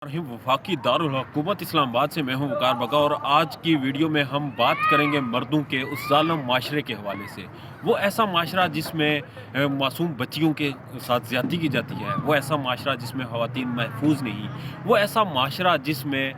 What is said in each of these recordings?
वफाकी दारुल हुकूमत इस्लामाबाद से मैं हूं वकार बका और आज की वीडियो में हम बात करेंगे मर्दों के उस जालिम माशरे के हवाले से। वो ऐसा माशरा जिसमें मासूम बच्चियों के साथ ज़्यादती की जाती है, वो ऐसा माशरा जिसमें ख़वातीन महफूज नहीं, वो ऐसा माशरा जिसमें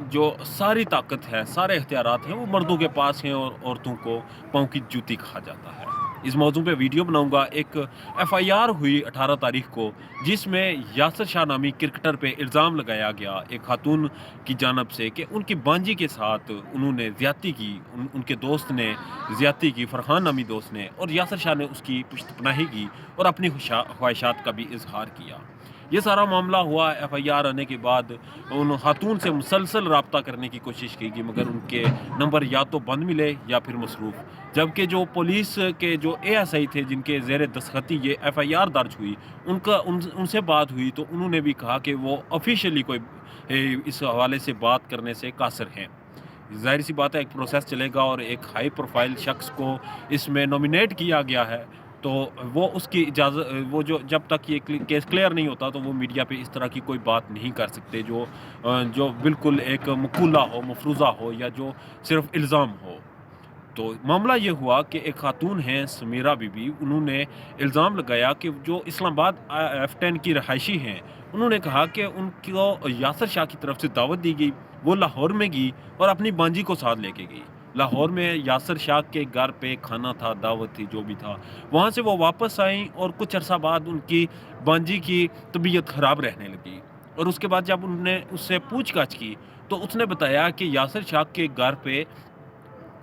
जो सारी ताकत है, सारे इख्तियारात हैं वो मर्दों के पास हैं और औरतों को पाँव की जूती कहा जाता है। इस मौजू पे वीडियो बनाऊंगा। एक एफआईआर हुई 18 तारीख को, जिसमें यासिर शाह नामी क्रिकेटर पे इल्ज़ाम लगाया गया एक खातून की जानब से कि उनकी बांजी के साथ उन्होंने ज़्यादती की। उनके दोस्त ने ज़्यादती की, फरहान नामी दोस्त ने, और यासिर शाह ने उसकी पुश्तपनाही की और अपनी ख्वाहिशात का भी इजहार किया। ये सारा मामला हुआ। एफआईआर आने के बाद उन खातून से मुसलसल रब्ता करने की कोशिश की गई, मगर उनके नंबर या तो बंद मिले या फिर मसरूफ़। जबकि जो पुलिस के जो एएसआई थे जिनके ज़ेर दस्तखती ये एफआईआर दर्ज हुई, उनसे बात हुई तो उन्होंने भी कहा कि वो ऑफ़िशियली कोई इस हवाले से बात करने से कासिर हैं। ज़ाहिर-सी बात है, एक प्रोसेस चलेगा और एक हाई प्रोफ़ाइल शख़्स को इसमें नॉमिनेट किया गया है, तो वो उसकी वो जो जब तक ये केस क्लियर नहीं होता तो वो मीडिया पे इस तरह की कोई बात नहीं कर सकते जो बिल्कुल एक मक़ूला हो, मफ़रूज़ा हो, या जो सिर्फ़ इल्ज़ाम हो। तो मामला ये हुआ कि एक खातून हैं समीरा बीबी, उन्होंने इल्ज़ाम लगाया कि जो इस्लामाबाद F10 की रहायशी हैं, उन्होंने कहा कि उनको यासिर शाह की तरफ से दावत दी गई, वो लाहौर में गई और अपनी बांजी को साथ लेके गई। लाहौर में यासिर शाह के घर पे खाना था, दावत थी, जो भी था। वहाँ से वो वापस आईं और कुछ अरसा बाद उनकी बांजी की तबीयत ख़राब रहने लगी, और उसके बाद जब उन्होंने उससे पूछताछ की, तो उसने बताया कि यासिर शाह के घर पे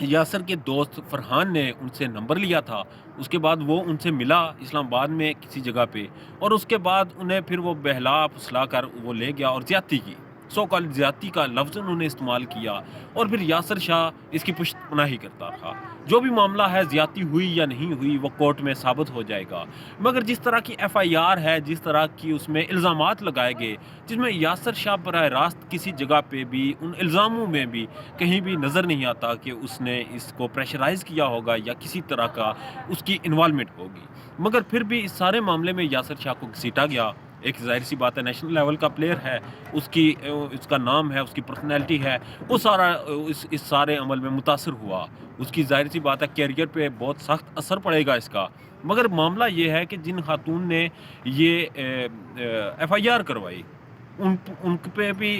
यासिर के दोस्त फरहान ने उनसे नंबर लिया था। उसके बाद वो उनसे मिला इस्लामाबाद में किसी जगह पे, और उसके बाद उन्हें फिर वो बहला-फुसला कर वो ले गया और ज़्यादती की। सो कॉल्ड ज़्यादती का लफ्ज़ उन्होंने इस्तेमाल किया, और फिर यासिर शाह इसकी पुश्तपनाही करता रहा। जो भी मामला है, ज़्यादती हुई या नहीं हुई, वो कोर्ट में साबित हो जाएगा। मगर जिस तरह की एफआईआर है, जिस तरह की उसमें इल्ज़ामात लगाए गए, जिसमें यासिर शाह बराह रास्त किसी जगह पे भी उन इल्ज़ामों में भी कहीं भी नज़र नहीं आता कि उसने इसको प्रेशराइज़ किया होगा या किसी तरह का उसकी इन्वॉल्वमेंट होगी। मगर फिर भी इस सारे मामले में यासिर शाह को घसीटा गया। एक ज़ाहिर-सी बात है, नेशनल लेवल का प्लेयर है, उसका नाम है, उसकी पर्सनैलिटी है, वो सारा इस सारे अमल में मुतासिर हुआ। उसकी ज़ाहिर-सी बात है करियर पे बहुत सख्त असर पड़ेगा इसका। मगर मामला ये है कि जिन खातून ने ये एफआईआर करवाई, उन पे भी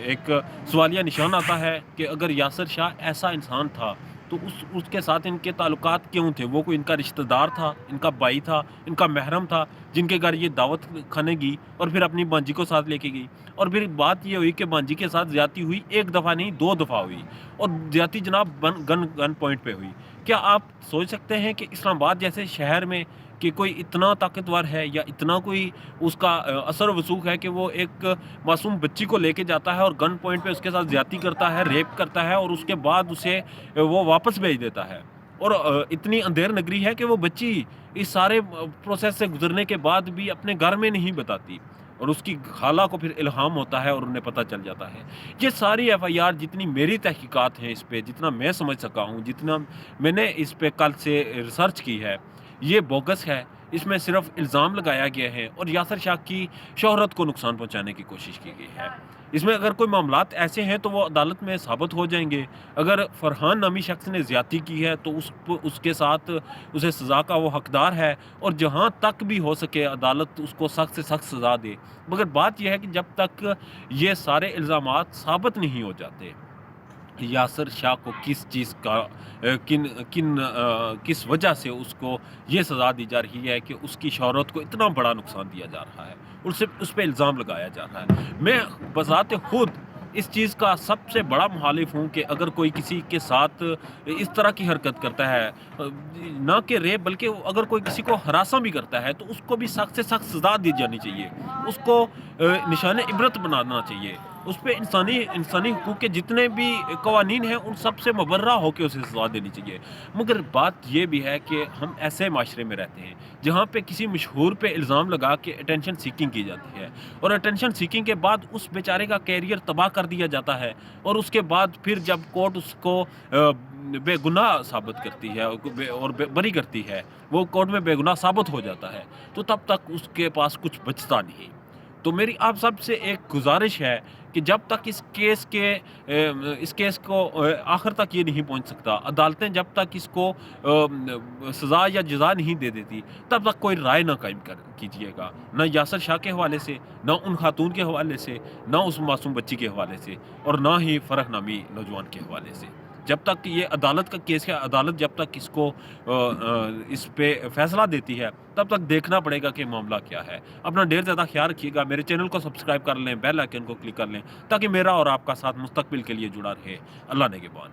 एक सवालिया निशान आता है कि अगर यासिर शाह ऐसा इंसान था, तो उसके साथ इनके ताल्लुकात क्यों थे? वो कोई इनका रिश्तेदार था, इनका भाई था, इनका महरम था, जिनके घर ये दावत खाने गई और फिर अपनी भांजी को साथ लेके गई। और फिर बात ये हुई कि भांजी के साथ ज़्यादती हुई, 1 दफ़ा नहीं 2 दफ़ा हुई, और ज़्यादती जनाब गन पॉइंट पे हुई। क्या आप सोच सकते हैं कि इस्लामाबाद जैसे शहर में कि कोई इतना ताकतवर है या इतना कोई उसका असर वसूख है कि वो एक मासूम बच्ची को लेके जाता है और गन पॉइंट पे उसके साथ ज़्यादती करता है, रेप करता है, और उसके बाद उसे वो वापस भेज देता है। और इतनी अंधेर नगरी है कि वो बच्ची इस सारे प्रोसेस से गुज़रने के बाद भी अपने घर में नहीं बताती, और उसकी खाला को फिर इल्हाम होता है और उन्हें पता चल जाता है। ये सारी एफआईआर, जितनी मेरी तहकीकात हैं इस पे, जितना मैं समझ सका हूँ, जितना मैंने इस पे कल से रिसर्च की है, ये बोगस है। इसमें सिर्फ़ इल्ज़ाम लगाया गया है और यासिर शाह की शोहरत को नुकसान पहुँचाने की कोशिश की गई है। इसमें अगर कोई मामलात ऐसे हैं तो वो अदालत में साबित हो जाएँगे। अगर फरहान नामी शख़्स ने ज़्यादती की है तो उसके साथ उसे सज़ा का वो हकदार है, और जहाँ तक भी हो सके अदालत उसको सख्त से सख्त सज़ा दे। मगर बात ये है कि जब तक ये सारे इल्ज़ामात साबित नहीं हो जाते, यासिर शाह को किस चीज़ का किस वजह से उसको ये सज़ा दी जा रही है कि उसकी शोहरत को इतना बड़ा नुकसान दिया जा रहा है, उस पे इल्ज़ाम लगाया जा रहा है। मैं बज़ाते खुद इस चीज़ का सबसे बड़ा मुखालिफ हूँ कि अगर कोई किसी के साथ इस तरह की हरकत करता है, ना कि रेप, बल्कि अगर कोई किसी को हरासा भी करता है, तो उसको भी सख्त से सख्त सज़ा दी जानी चाहिए। उसको निशाने इबरत बनाना चाहिए। उस पे इंसानी इंसानी हकूक़ के जितने भी कवानीन हैं, उन सब से मुबर्रा होके उसे सज़ा देनी चाहिए। मगर बात ये भी है कि हम ऐसे माशरे में रहते हैं, जहाँ पे किसी मशहूर पे इल्ज़ाम लगा के अटेंशन सीकिंग की जाती है, और अटेंशन सीकिंग के बाद उस बेचारे का करियर तबाह कर दिया जाता है, और उसके बाद फिर जब कोर्ट उसको बेगुनाह साबित करती है और बरी करती है, वो कोर्ट में बेगुनाह साबित हो जाता है, तो तब तक उसके पास कुछ बचता नहीं। تو میری آپ سب سے ایک گزارش ہے کہ جب تک اس کیس کو آخر تک یہ نہیں پہنچ سکتا، عدالتیں جب تک اس کو سزا یا جزا نہیں دے دیتی، تب تک کوئی رائے نہ قائم کیجیے گا، نہ یاسر شاہ کے حوالے سے، نہ ان خاتون کے حوالے سے، نہ اس معصوم بچی کے حوالے سے، اور نہ ہی فرح نامی نوجوان کے حوالے سے۔ جب تک یہ عدالت کا کیس ہے، عدالت جب تک اس پہ فیصلہ دیتی ہے، تب تک دیکھنا پڑے گا کہ معاملہ کیا ہے۔ اپنا ڈھیر زیادہ خیال رکھیے گا، میرے چینل کو سبسکرائب کر لیں، بیل آئیکن کو کلک کر لیں، تاکہ میرا اور آپ کا ساتھ مستقبل کے لیے جڑا رہے۔ اللہ نگہبان۔